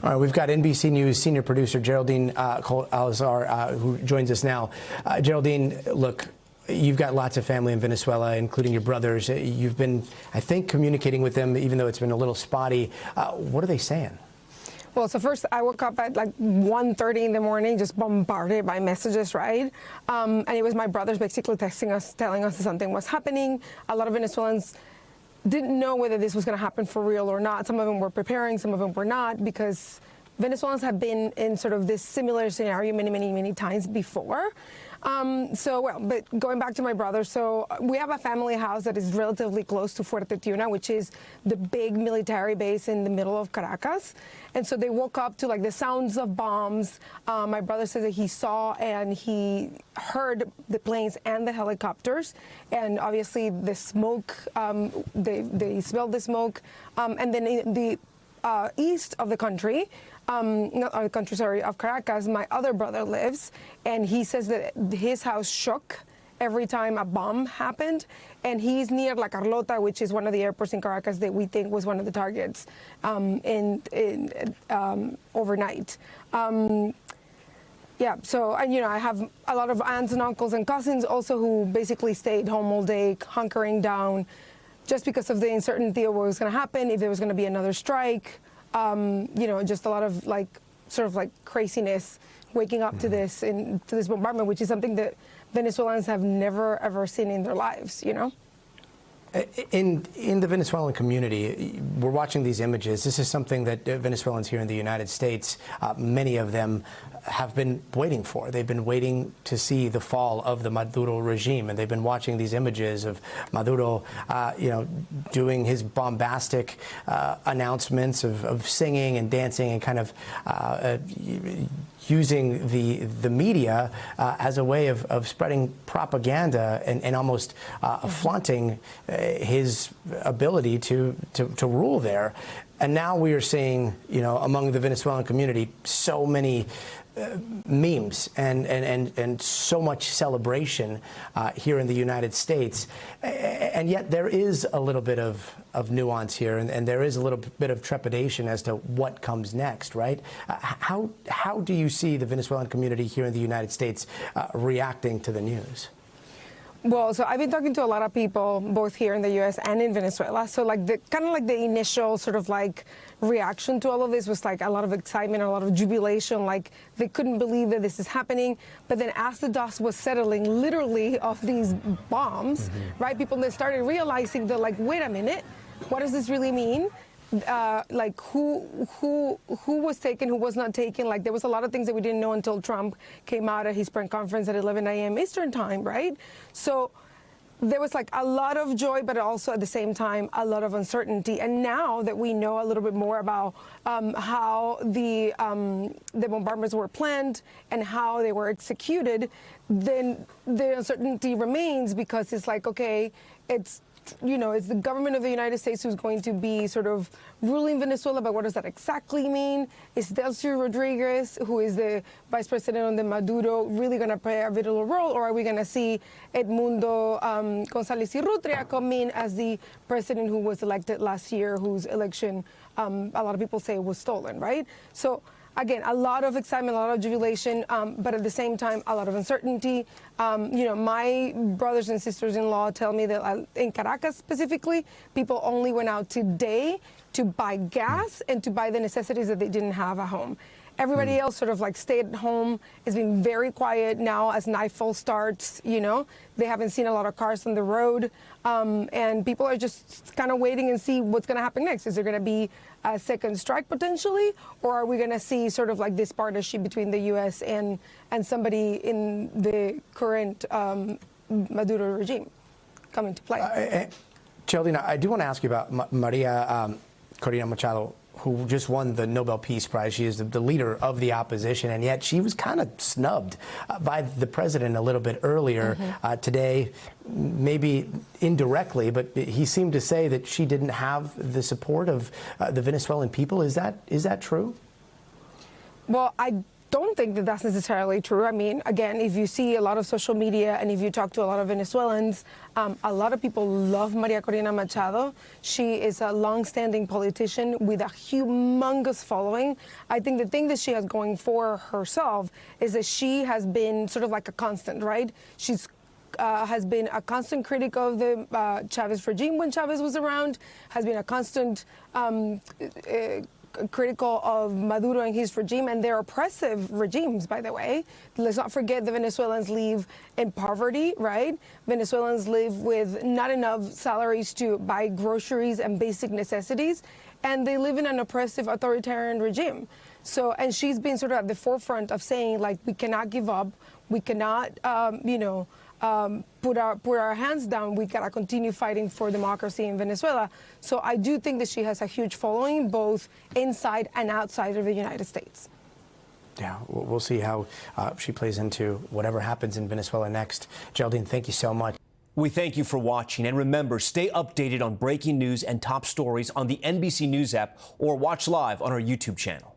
All right, we've got NBC News senior producer Geraldine Cols Azocar who joins us now. Geraldine, look, you've got lots of family in Venezuela, including your brothers. You've been, I think, communicating with them, even though it's been a little spotty. What are they saying? Well, so first I woke up at like 1:30 in the morning, just bombarded by messages, right? And it was my brothers basically texting us, telling us that something was happening. A lot of Venezuelans didn't know whether this was going to happen for real or not. Some of them were preparing, some of them were not, because Venezuelans have been in sort of this similar scenario many times before. But going back to my brother, so we have a family house that is relatively close to Fuerte Tiuna, which is the big military base in the middle of Caracas. And so they woke up to like the sounds of bombs. My brother says that he saw and he heard the planes and the helicopters. And obviously the smoke, they smelled the smoke. And then in the east of the country, of Caracas, my other brother lives, and he says that his house shook every time a bomb happened, and he's near La Carlota, which is one of the airports in Caracas that we think was one of the targets overnight. Yeah, so, and, you know, I have a lot of aunts and uncles and cousins also who basically stayed home all day, hunkering down, just because of the uncertainty of what was going to happen, if there was going to be another strike. You know, just a lot of like sort of like craziness waking up to this bombardment, which is something that Venezuelans have never ever seen in their lives, you know. In the Venezuelan community, we're watching these images. This is something that Venezuelans here in the United States, many of them have been waiting for. They've been waiting to see the fall of the Maduro regime, and they've been watching these images of Maduro, you know, doing his bombastic announcements of singing and dancing and kind of using the media as a way of spreading propaganda and almost flaunting his ability to rule there. And now we are seeing, you know, among the Venezuelan community, so many memes and so much celebration here in the United States. And yet there is a little bit of nuance here, and there is a little bit of trepidation as to what comes next, right? How do you see the Venezuelan community here in the United States reacting to the news? Well, so I've been talking to a lot of people, both here in the U.S. and in Venezuela. So like the kind of like the initial sort of like reaction to all of this was like a lot of excitement, a lot of jubilation, like they couldn't believe that this is happening. But then as the dust was settling, literally, of these bombs, right, people then started realizing that, like, wait a minute, what does this really mean? Like who was taken, who was not taken. Like there was a lot of things that we didn't know until Trump came out at his press conference at 11 a.m. Eastern time, right? So there was like a lot of joy, but also at the same time a lot of uncertainty. And now that we know a little bit more about how the bombardments were planned and how they were executed, then the uncertainty remains, because it's like, okay, it's, you know, it's the government of the United States who's going to be sort of ruling Venezuela, but what does that exactly mean? Is Delcy Rodriguez, who is the vice president of the Maduro, really going to play a vital role, or are we going to see Edmundo González Urrutia come in as the president who was elected last year, whose election a lot of people say was stolen, right? So again, a lot of excitement, a lot of jubilation, but at the same time, a lot of uncertainty. You know, my brothers and sisters-in-law tell me that in Caracas specifically, people only went out today to buy gas and to buy the necessities that they didn't have at home. Everybody else sort of like stayed at home. It's been very quiet now as nightfall starts, you know. They haven't seen a lot of cars on the road. And people are just kind of waiting and see what's going to happen next. Is there going to be a second strike potentially? Or are we going to see sort of like this partnership between the U.S. and somebody in the current Maduro regime come into play? Geraldine, I do want to ask you about Maria Corina Machado, who just won the Nobel Peace Prize. She is the leader of the opposition, and yet she was kind of snubbed by the president a little bit earlier today, maybe indirectly, but he seemed to say that she didn't have the support of the Venezuelan people. Is that true? Well, I don't think that that's necessarily true. I mean, again, if you see a lot of social media and if you talk to a lot of Venezuelans, a lot of people love Maria Corina Machado. She is a long-standing politician with a humongous following. I think the thing that she has going for herself is that she has been sort of like a constant, right? She's has been a constant critic of the Chavez regime when Chavez was around, has been a constant critical of Maduro and his regime, and they're oppressive regimes, by the way. Let's not forget the Venezuelans live in poverty, right? Venezuelans live with not enough salaries to buy groceries and basic necessities, and they live in an oppressive authoritarian regime. So, and she's been sort of at the forefront of saying, like, we cannot give up, we cannot, put our hands down. We gotta continue fighting for democracy in Venezuela. So I do think that she has a huge following, both inside and outside of the United States. Yeah, we'll see how she plays into whatever happens in Venezuela next. Geraldine, thank you so much. We thank you for watching, and remember, stay updated on breaking news and top stories on the NBC News app or watch live on our YouTube channel.